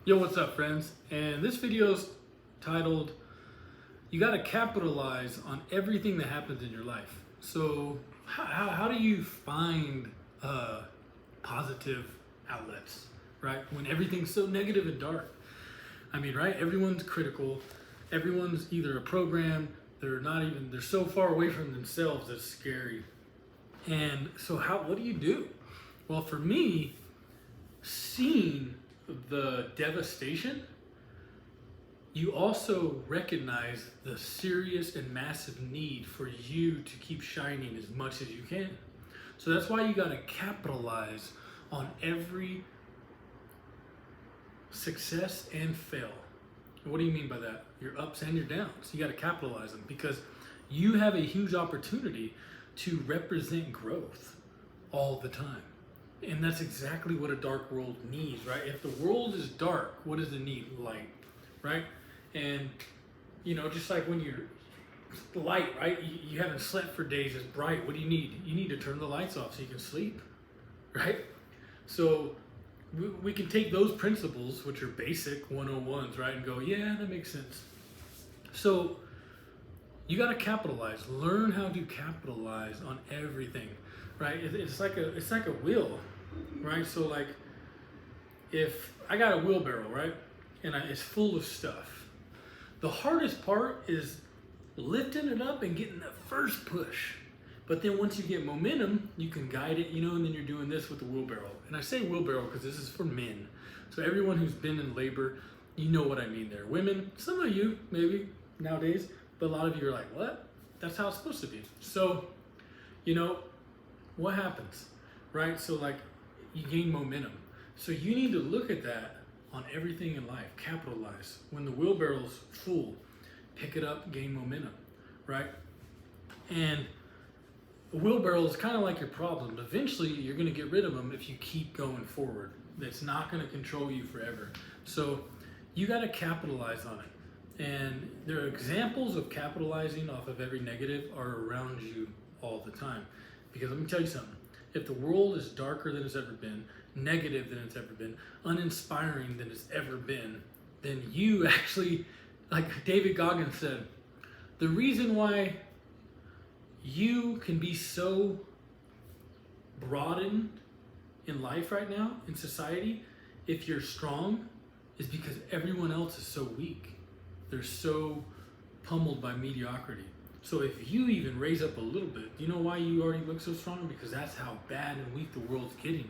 Yo, what's up, friends? And this video is titled, You Gotta Capitalize on Everything That Happens in Your Life. So, how do you find positive outlets, right? When everything's so negative and dark. I mean, right? Everyone's critical. Everyone's either a program, they're so far away from themselves, it's scary. And so, what do you do? Well, for me, seeing the devastation, you also recognize the serious and massive need for you to keep shining as much as you can. So that's why you got to capitalize on every success and fail. And what do you mean by that? Your ups and your downs. You got to capitalize them because you have a huge opportunity to represent growth all the time. And that's exactly what a dark world needs, right? If the world is dark, what does it need? Light, right? And, just like when you're light, right? You haven't slept for days, it's bright. What do you need? You need to turn the lights off so you can sleep, right? So we can take those principles, which are basic 101s, right? And go, yeah, that makes sense. So you got to capitalize. Learn how to capitalize on everything. Right, it's like a wheel, right? So like, if I got a wheelbarrow, right, and it's full of stuff, the hardest part is lifting it up and getting that first push. But then once you get momentum, you can guide it, and then you're doing this with the wheelbarrow. And I say wheelbarrow because this is for men. So everyone who's been in labor, you know what I mean there. Women, some of you maybe nowadays, but a lot of you are like, what? That's how it's supposed to be. So, what happens, right? So like, you gain momentum. So you need to look at that on everything in life. Capitalize. When the wheelbarrow's full, pick it up, gain momentum, right? And the wheelbarrow is kind of like your problem. Eventually, you're going to get rid of them if you keep going forward. That's not going to control you forever. So you got to capitalize on it. And there are examples of capitalizing off of every negative are around you all the time. Because let me tell you something, if the world is darker than it's ever been, negative than it's ever been, uninspiring than it's ever been, then you actually, like David Goggins said, the reason why you can be so broadened in life right now, in society, if you're strong, is because everyone else is so weak. They're so pummeled by mediocrity. So if you even raise up a little bit, you know why you already look so strong? Because that's how bad and weak the world's getting.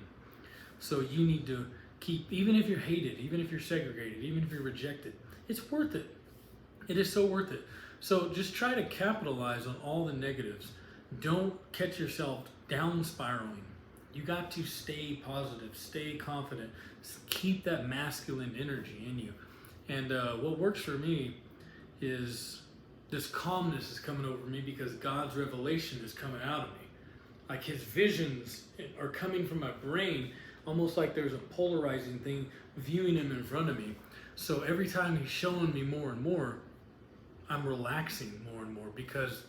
So you need to keep, even if you're hated, even if you're segregated, even if you're rejected, it's worth it. It is so worth it. So just try to capitalize on all the negatives. Don't catch yourself down spiraling. You got to stay positive, stay confident, keep that masculine energy in you. And what works for me is this calmness is coming over me because God's revelation is coming out of me. Like his visions are coming from my brain, almost like there's a polarizing thing viewing him in front of me. So every time he's showing me more and more, I'm relaxing more and more because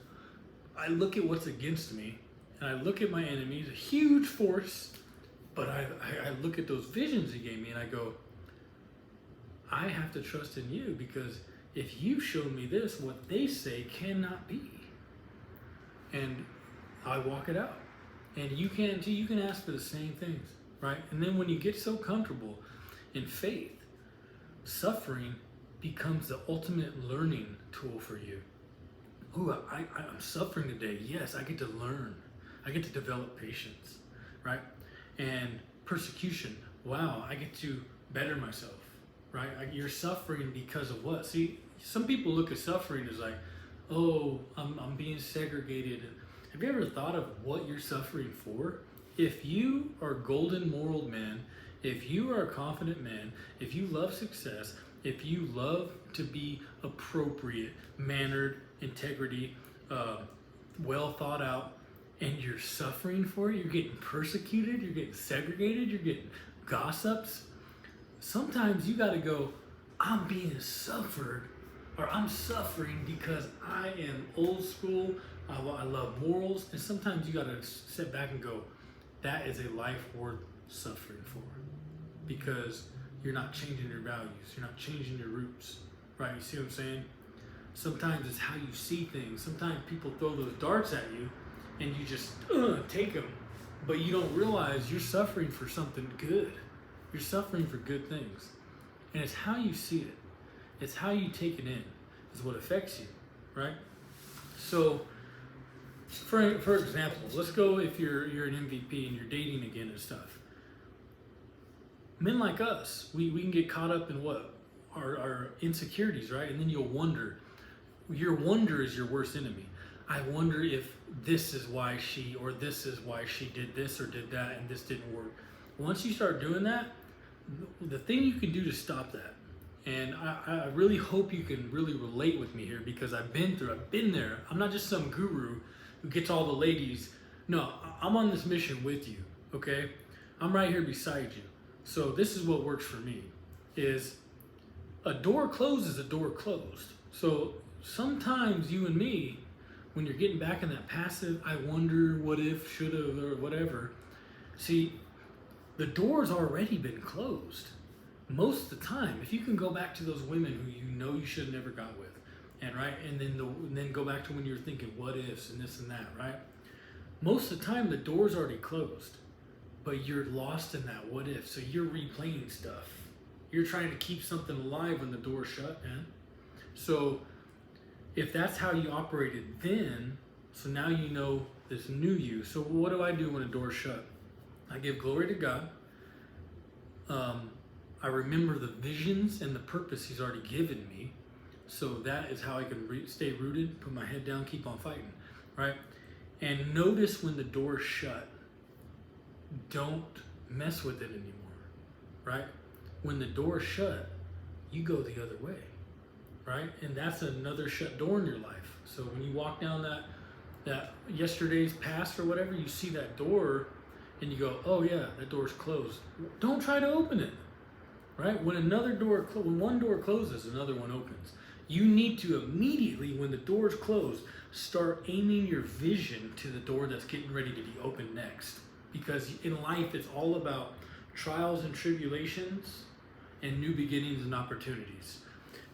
I look at what's against me and I look at my enemies, a huge force, but I look at those visions he gave me and I go, I have to trust in you because if you show me this, what they say cannot be. And I walk it out. And you can too, you can ask for the same things, right? And then when you get so comfortable in faith, suffering becomes the ultimate learning tool for you. Ooh, I'm suffering today. Yes, I get to learn. I get to develop patience, right? And persecution. Wow, I get to better myself. Right? You're suffering because of what? See, some people look at suffering as like, oh, I'm being segregated. Have you ever thought of what you're suffering for? If you are a golden moral man, if you are a confident man, if you love success, if you love to be appropriate, mannered, integrity, well thought out, and you're suffering for it, you're getting persecuted, you're getting segregated, you're getting gossips, sometimes you got to go, I'm being suffered, or I'm suffering because I am old school, I love morals, and sometimes you got to sit back and go, that is a life worth suffering for. Because you're not changing your values. You're not changing your roots, right? You see what I'm saying? Sometimes it's how you see things. Sometimes people throw those darts at you and you just take them, but you don't realize you're suffering for something good. You're suffering for good things. And it's how you see it. It's how you take it in is what affects you, right? So, for example, let's go if you're an MVP and you're dating again and stuff. Men like us, we can get caught up in what? Our insecurities, right? And then you'll wonder. Your wonder is your worst enemy. I wonder if this is why she, or this is why she did this or did that and this didn't work. Once you start doing that, the thing you can do to stop that, and I really hope you can really relate with me here because I've been there. I'm not just some guru who gets all the ladies. No, I'm on this mission with you, okay? I'm right here beside you. So this is what works for me, is a door closed is a door closed. So sometimes you and me, when you're getting back in that passive, I wonder, what if, should have, or whatever, see, the door's already been closed. Most of the time, if you can go back to those women who you know you should have never got with, and right, and then go back to when you were thinking what ifs and this and that, right? Most of the time, the door's already closed, but you're lost in that what if. So you're replaying stuff. You're trying to keep something alive when the door's shut, man. So if that's how you operated then, so now you know this new you. So what do I do when a door's shut? I give glory to God. I remember the visions and the purpose He's already given me. So that is how I can stay rooted, put my head down, keep on fighting, right? And notice when the door's shut, don't mess with it anymore, right? When the door's shut, you go the other way, right? And that's another shut door in your life. So when you walk down that yesterday's past or whatever, you see that door and you go, oh yeah, that door's closed. Don't try to open it, right? When when one door closes, another one opens. You need to immediately, when the door's closed, start aiming your vision to the door that's getting ready to be opened next. Because in life, it's all about trials and tribulations and new beginnings and opportunities.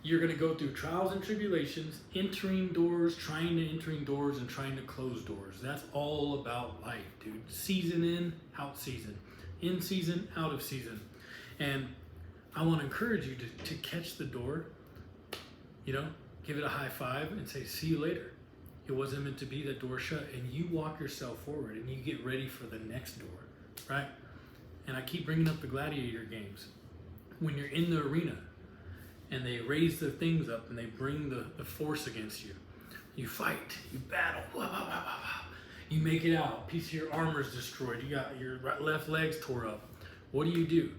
You're going to go through trials and tribulations, entering doors, trying to entering doors, and trying to close doors. That's all about life, dude. Season in, out season. In season, out of season. And I want to encourage you to catch the door, give it a high five and say, see you later. It wasn't meant to be, that door shut, and you walk yourself forward and you get ready for the next door, right? And I keep bringing up the gladiator games. When you're in the arena and they raise the things up and they bring the force against you, you fight, you battle, blah, blah, blah, blah, blah. You make it out, a piece of your armor is destroyed, you got your left leg's tore up. What do?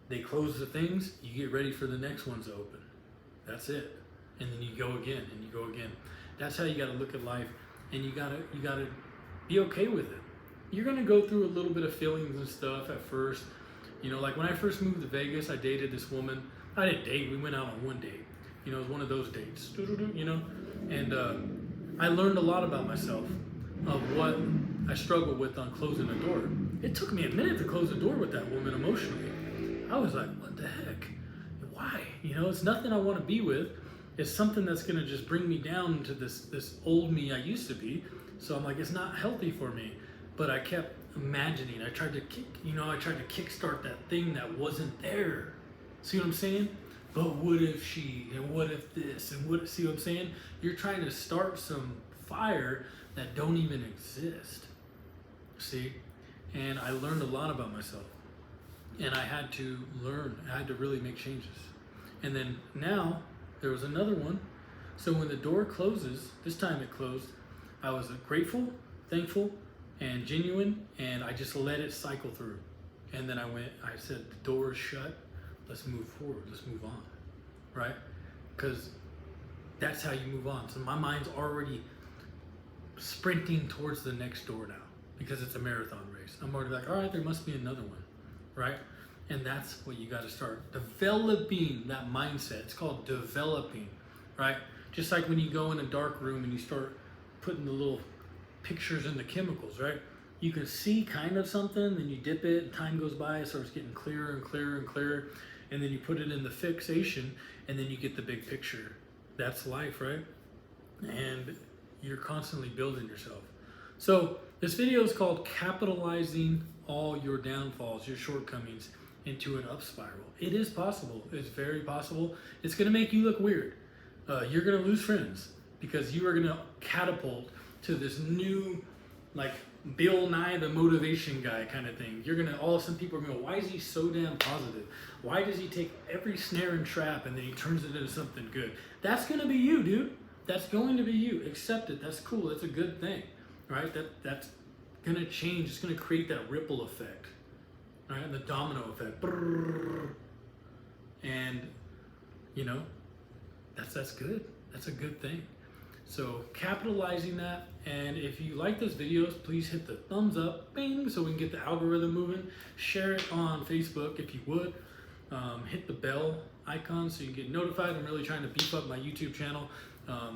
They close the things, you get ready for the next ones to open. That's it. And then you go again and you go again. That's how you got to look at life, and you gotta be okay with it. You're gonna go through a little bit of feelings and stuff at first. Like when I first moved to Vegas, I dated this woman. I didn't date. We went out on one date. It was one of those dates. And I learned a lot about myself, of what I struggled with on closing a door. It took me a minute to close the door with that woman emotionally. I was like, what the heck? Why? It's nothing I want to be with. It's something that's going to just bring me down to this old me I used to be. So I'm like, it's not healthy for me. But I kept imagining. I tried to kickstart that thing that wasn't there. See what I'm saying? But what if she, and what if this, and see what I'm saying? You're trying to start some fire that don't even exist. See? And I learned a lot about myself. And I had to really make changes. And then now, there was another one. So when the door closes, this time it closed, I was grateful, thankful, and genuine, and I just let it cycle through. And then I said, the door is shut, let's move forward, let's move on, right? Because that's how you move on. So my mind's already sprinting towards the next door now, because it's a marathon race. I'm already like, all right, there must be another one, right? And that's what you got to start developing, that mindset. It's called developing, right? Just like when you go in a dark room and you start putting the little pictures in the chemicals, right? You can see kind of something, then you dip it, and time goes by, it starts getting clearer and clearer and clearer. and then you put it in the fixation, and then you get the big picture. That's life, right? And you're constantly building yourself. So this video is called Capitalizing All Your Downfalls, your shortcomings, into an up spiral. It is possible. It's very possible. It's going to make you look weird. You're going to lose friends because you are going to catapult to this new, like, Bill Nye the motivation guy kind of thing. You're going to, all of a sudden people are going to go, why is he so damn positive? Why does he take every snare and trap and then he turns it into something good? That's going to be you, dude. That's going to be you. Accept it. That's cool. That's a good thing, right? That's going to change. It's going to create that ripple effect, right? And the domino effect. And, you know, that's good. That's a good thing. So capitalizing that, and if you like those videos, please hit the thumbs up, bing, so we can get the algorithm moving. Share it on Facebook if you would. Hit the bell icon so you can get notified. I'm really trying to beef up my YouTube channel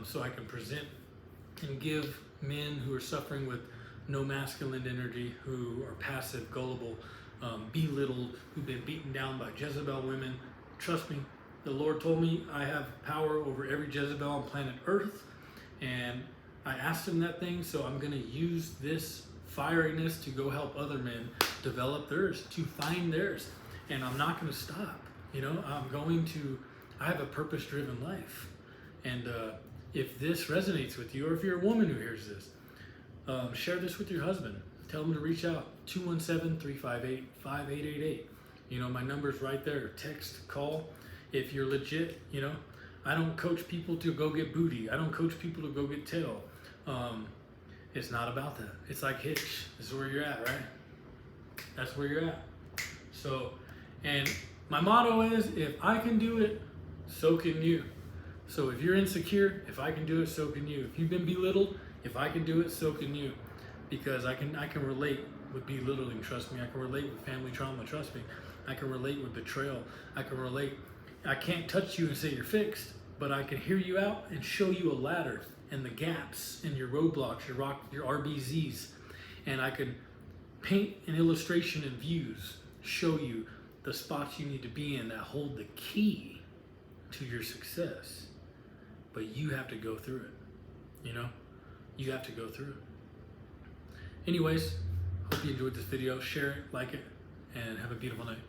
so I can present and give men who are suffering with no masculine energy, who are passive, gullible, belittled, who've been beaten down by Jezebel women. Trust me, the Lord told me I have power over every Jezebel on planet Earth. And I asked him that thing, so I'm going to use this fieriness to go help other men develop theirs, to find theirs. And I'm not going to stop. You know, I have a purpose-driven life. And if this resonates with you, or if you're a woman who hears this, share this with your husband. Tell him to reach out, 217-358-5888. You know, my number's right there. Text, call. If you're legit, you know, I don't coach people to go get booty. I don't coach people to go get tail. It's not about that. It's like Hitch. This is where you're at, right? That's where you're at. So, and my motto is, if I can do it, so can you. So if you're insecure, if I can do it, so can you. If you've been belittled, if I can do it, so can you. Because I can relate with belittling, trust me. I can relate with family trauma, trust me. I can relate with betrayal. I can relate. I can't touch you and say you're fixed, but I can hear you out and show you a ladder and the gaps and your roadblocks, your RBZs. And I can paint an illustration and views, show you the spots you need to be in that hold the key to your success. But you have to go through it, you know? You have to go through it. Anyways, hope you enjoyed this video. Share it, like it, and have a beautiful night.